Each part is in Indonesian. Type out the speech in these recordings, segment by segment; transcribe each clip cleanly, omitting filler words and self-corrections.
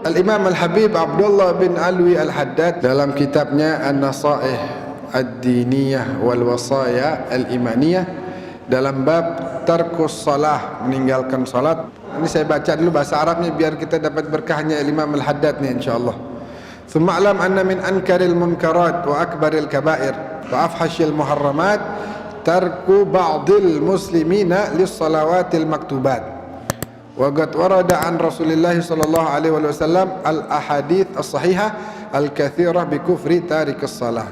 Al-Imam Al-Habib Abdullah bin Alwi Al-Haddad dalam kitabnya An-Nasaih Ad-Diniyah wal Wasaya Al-Imaniyah dalam bab tarkus salah, meninggalkan salat. Ini saya baca dulu bahasa Arabnya biar kita dapat berkahnya Imam Al-Haddad ni insyaallah. Thumma alam anna min ankaril munkarat wa akbaril kabair wa afhashil muharramat tarku ba'dil muslimina lis salawatil maktubat. Wa qad warada an Rasulillah sallallahu alaihi wasallam al ahadits as-sahihah al-katsirah bi kufri tarikus salah.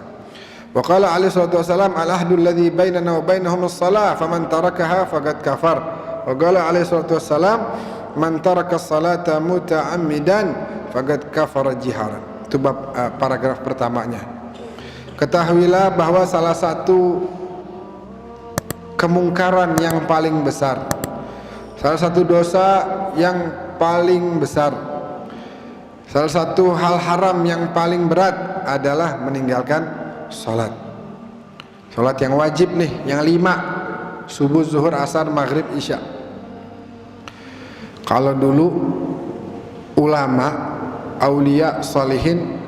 Wa qala alaihi salatu wasallam al ahdu alladhi bainana wa bainahum as-salah faman tarakaha faqad kafar. Wa qala alaihi salatu wasallam man taraka as-salata muta'ammidan faqad kafara jiharan. Itu bab paragraf pertamanya. Ketahuilah bahwa salah satu kemungkaran yang paling besar, salah satu dosa yang paling besar, salah satu hal haram yang paling berat adalah meninggalkan salat. Salat yang wajib nih, yang 5, subuh, zuhur, asar, maghrib, isya. Kalau dulu ulama, aulia, salihin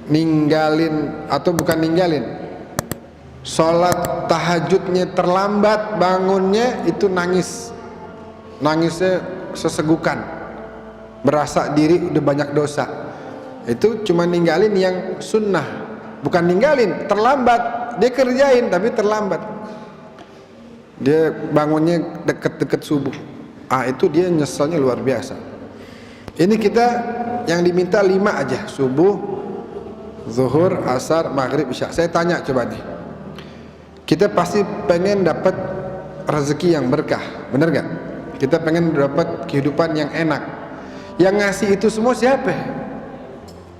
ninggalin atau bukan ninggalin, salat tahajudnya terlambat, bangunnya itu nangisnya sesegukan, berasa diri udah banyak dosa. Itu cuma ninggalin yang sunnah, bukan ninggalin, terlambat. Dia kerjain tapi terlambat. Dia bangunnya deket-deket subuh. Itu dia nyeselnya luar biasa. Ini kita yang diminta 5 aja, subuh, zuhur, asar, maghrib, isya. Saya tanya coba nih, kita pasti pengen dapat rezeki yang berkah, bener gak? Kita pengen dapat kehidupan yang enak. Yang ngasih itu semua siapa?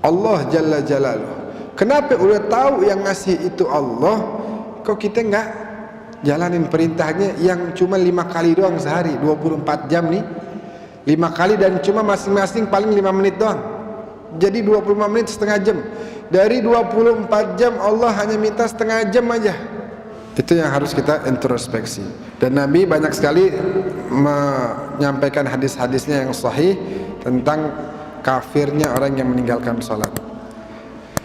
Allah Jalla Jalaluh. Kenapa udah tahu yang ngasih itu Allah, kok kita nggak jalanin perintahnya yang cuma 5 kali doang sehari, 24 jam nih, 5 kali dan cuma masing-masing paling 5 menit doang. Jadi 25 menit, setengah jam. Dari 24 jam Allah hanya minta setengah jam aja. Itu yang harus kita introspeksi. Dan Nabi banyak sekali menyampaikan hadis-hadisnya yang sahih tentang kafirnya orang yang meninggalkan salat.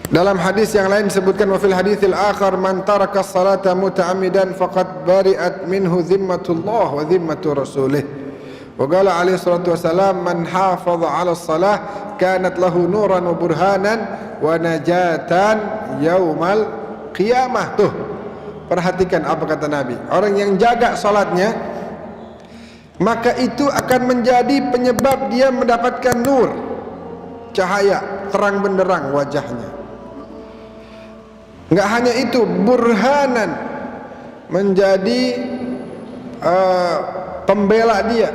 Dalam hadis yang lain disebutkan wa fil haditsil akhar man taraka as-salata muta'ammidan faqad bari'at minhu zimmatullah wa zimmatu rasulih. Wa qala alaihi salatu wasalam man hafaza 'ala as-salah kanat lahu nuran wa burhanan wa najatan yaumal qiyamah. Tuh, perhatikan apa kata Nabi. Orang yang jaga salatnya, maka itu akan menjadi penyebab dia mendapatkan nur, cahaya, terang benderang wajahnya. Enggak hanya itu, burhanan, menjadi pembela dia,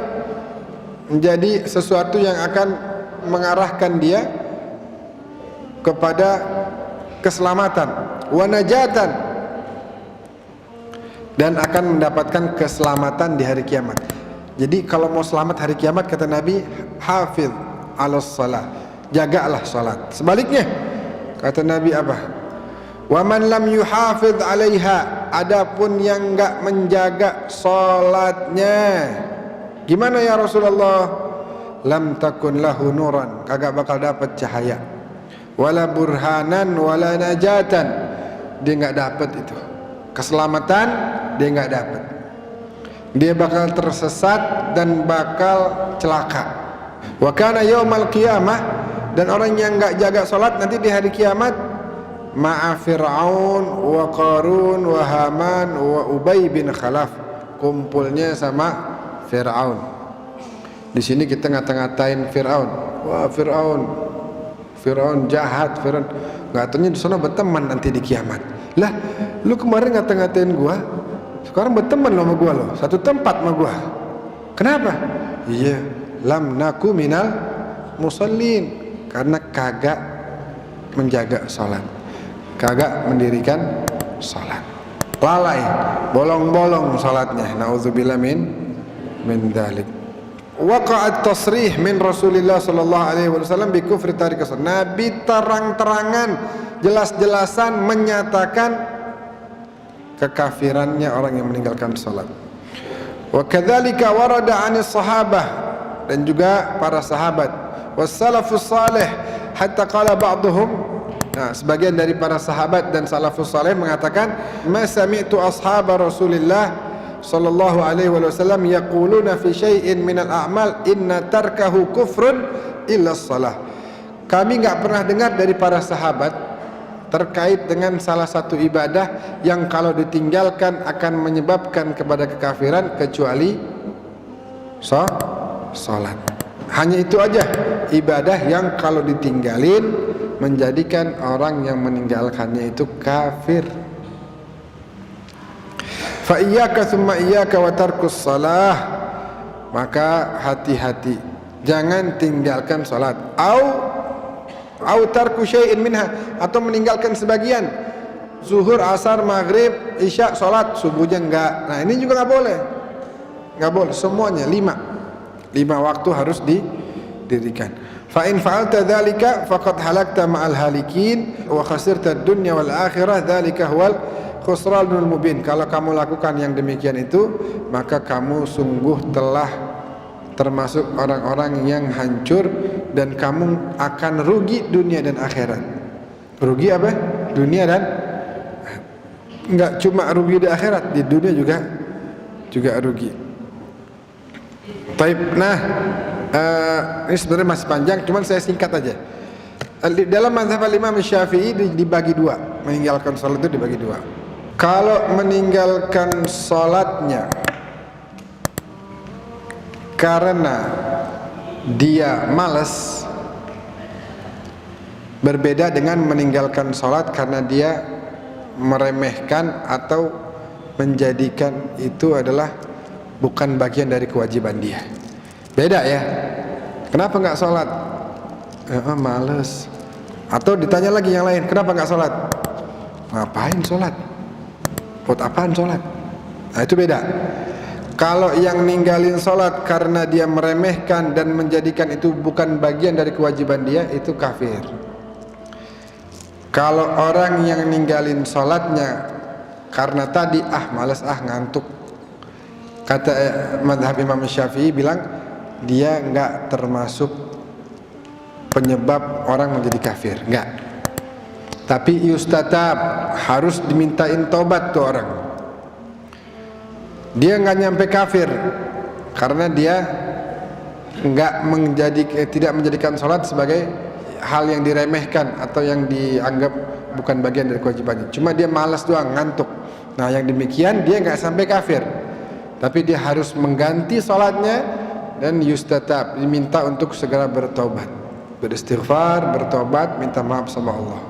menjadi sesuatu yang akan mengarahkan dia kepada keselamatan, wa najatan, dan akan mendapatkan keselamatan di hari kiamat. Jadi kalau mau selamat hari kiamat, kata Nabi, hafiz 'alas shalah, jagalah salat. Sebaliknya kata Nabi apa? Wa man lam yuhafiz 'alaiha, adapun yang enggak menjaga salatnya, gimana ya Rasulullah? Lam takun lahu nuran, kagak bakal dapat cahaya, wala burhanan wala najatan, dia enggak dapat itu keselamatan, dia enggak dapat. Dia bakal tersesat dan bakal celaka. Wa kana yaumal qiyamah, dan orang yang enggak jaga salat nanti di hari kiamat ma'a Fir'aun wa Qarun wa Haman wa Ubay bin Khalaf, kumpulnya sama Fir'aun. Di sini kita ngata-ngatain Fir'aun. Wah, Fir'aun jahat, Fir'aun. Ngatanya di sana berteman nanti di kiamat. Lah, lu kemarin ngata-ngatain gua, sekarang berteman lo sama gua lo, satu tempat sama gua. Kenapa? Iya, lam naku minal musallin, karena kagak menjaga salat, kagak mendirikan salat, lalai, bolong-bolong salatnya. Nauzubillah min dzalik. Waqa'at tasrih min Rasulillah sallallahu alaihi wasallam bi kufri tarik salat. Nabi terang-terangan, jelas-jelasan menyatakan kekafirannya orang yang meninggalkan salat. Wa kadzalika warada 'anis sahabah, dan juga para sahabat. wassalafus salih hatta qala ba'dhum. Nah, sebagian dari para sahabat dan salafus salih mengatakan, ma sami'tu ashaba Rasulillah sallallahu alaihi wasallam yaquluna fi syai'in minal a'mal inna tarkahu kufrun illa shalah. Kami enggak pernah dengar dari para sahabat terkait dengan salah satu ibadah yang kalau ditinggalkan akan menyebabkan kepada kekafiran kecuali salat. Hanya itu aja ibadah yang kalau ditinggalin menjadikan orang yang meninggalkannya itu kafir. Fa iyyaka tsumma iyyaka wa tarkus shalah, maka hati-hati jangan tinggalkan salat. Au tarku syai'in minha, atau meninggalkan sebagian. Zuhur, asar, maghrib, isya salat, subuhnya enggak. Nah, ini juga enggak boleh. Enggak boleh semuanya 5 waktu harus didirikan. Fa in fa'alta dzalika faqad halakta ma'al halikin wa khasirta ad-dunya wal akhirah, dzalika huwal khusranul mubin. Kalau kamu lakukan yang demikian itu, maka kamu sungguh telah termasuk orang-orang yang hancur dan kamu akan rugi dunia dan akhirat. Rugi apa? Dunia dan enggak cuma rugi di akhirat, di dunia juga rugi. Baik, nah ini sebenarnya masih panjang, cuman saya singkat aja. Dalam mazhab Imam Syafi'i dibagi dua, meninggalkan salat itu dibagi dua. Kalau meninggalkan salatnya karena dia malas, berbeda dengan meninggalkan salat karena dia meremehkan atau menjadikan itu adalah bukan bagian dari kewajiban dia. Beda ya. Kenapa enggak salat? Males. Atau ditanya lagi yang lain, kenapa enggak salat? Ngapain salat? Buat apaan salat? Nah, itu beda. Kalau yang ninggalin salat karena dia meremehkan dan menjadikan itu bukan bagian dari kewajiban dia, itu kafir. Kalau orang yang ninggalin salatnya karena tadi malas, ngantuk, kata mazhab Imam Syafi'i bilang dia enggak termasuk penyebab orang menjadi kafir, enggak. Tapi yustatab, harus dimintain tobat tuh orang. Dia enggak nyampe kafir karena dia tidak menjadikan salat sebagai hal yang diremehkan atau yang dianggap bukan bagian dari kewajibannya. Cuma dia malas doang, ngantuk. Nah, yang demikian dia enggak sampai kafir. Tapi dia harus mengganti salatnya dan yustatab, diminta untuk segera bertobat, beristighfar, bertobat, minta maaf sama Allah.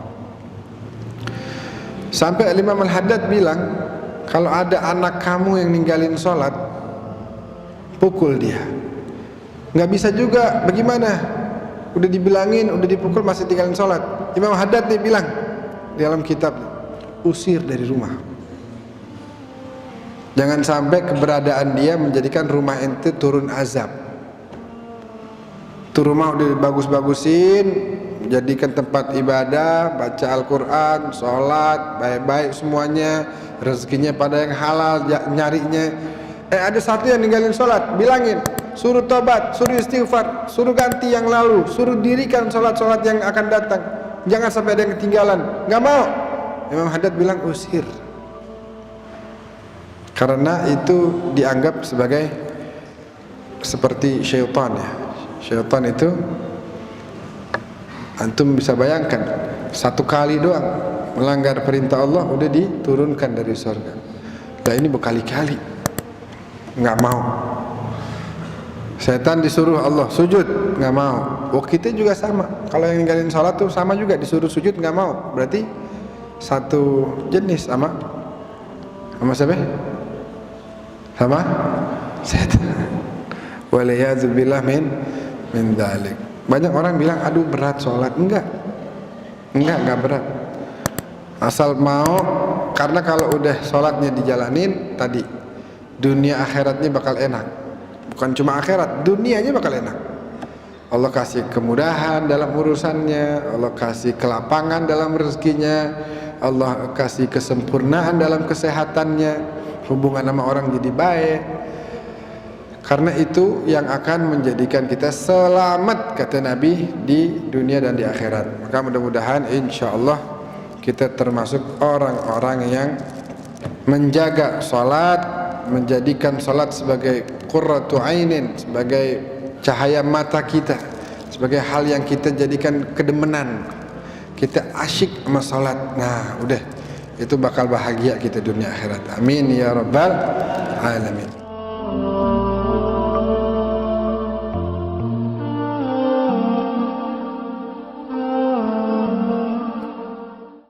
Sampai Imam Al-Haddad bilang, kalau ada anak kamu yang ninggalin salat, pukul dia. Nggak bisa juga, bagaimana? Udah dibilangin, udah dipukul masih tinggalin salat. Imam Al-Haddad nih bilang di dalam kitab, usir dari rumah. Jangan sampai keberadaan dia menjadikan rumah ente turun azab. Tuh rumah udah bagus-bagusin, jadikan tempat ibadah, baca Al-Quran, sholat, baik-baik semuanya, rezekinya pada yang halal, nyarinya. Ada satu yang ninggalin sholat, bilangin, suruh tobat, suruh istighfar, suruh ganti yang lalu, suruh dirikan sholat-sholat yang akan datang. Jangan sampai ada yang ketinggalan. Nggak mau. Imam Haddad bilang usir. Karena itu dianggap sebagai seperti syaitan ya. Syaitan itu antum bisa bayangkan, satu kali doang melanggar perintah Allah udah diturunkan dari surga. Nah, ini berkali-kali nggak mau. Setan disuruh Allah sujud, nggak mau. Kita juga sama. Kalau yang ninggalin sholat tuh sama juga, disuruh sujud nggak mau. Berarti satu jenis sama siapa? Sama setan. Waliyadzubillah min dzalik. Banyak orang bilang, aduh berat sholat. Enggak berat. Asal mau, karena kalau udah sholatnya dijalanin tadi, dunia akhiratnya bakal enak. Bukan cuma akhirat, dunianya bakal enak. Allah kasih kemudahan dalam urusannya, Allah kasih kelapangan dalam rezekinya, Allah kasih kesempurnaan dalam kesehatannya, hubungan sama orang jadi baik. Karena itu yang akan menjadikan kita selamat, kata Nabi, di dunia dan di akhirat. Maka mudah-mudahan insyaallah kita termasuk orang-orang yang menjaga salat, menjadikan salat sebagai qurratu ainin, sebagai cahaya mata kita, sebagai hal yang kita jadikan kedemenan. Kita asyik sama salat. Nah, udah, itu bakal bahagia kita dunia akhirat. Amin ya rabbal alamin.